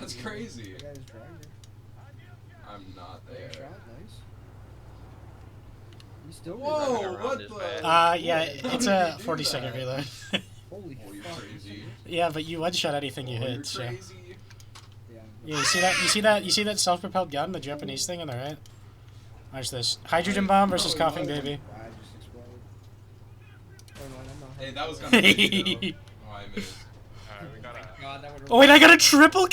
That's crazy. I got his dragger. I'm not there. Shot, nice. You still Whoa, what his the? bed. Yeah, How it's did a you do 40-second that? reload. Holy Oh, you're fuck. crazy. Yeah, but you one-shot anything you Oh, hit, you're so. crazy. Yeah. Yeah, you see that self-propelled gun, the Japanese thing on the right? Watch this. Hydrogen bomb versus No, coughing it wasn't. baby. I just exploded. Oh no, I'm not. Hey, that was kind of crazy though. Oh, I missed. Alright, we got a... God, that would Oh wait, I got a triple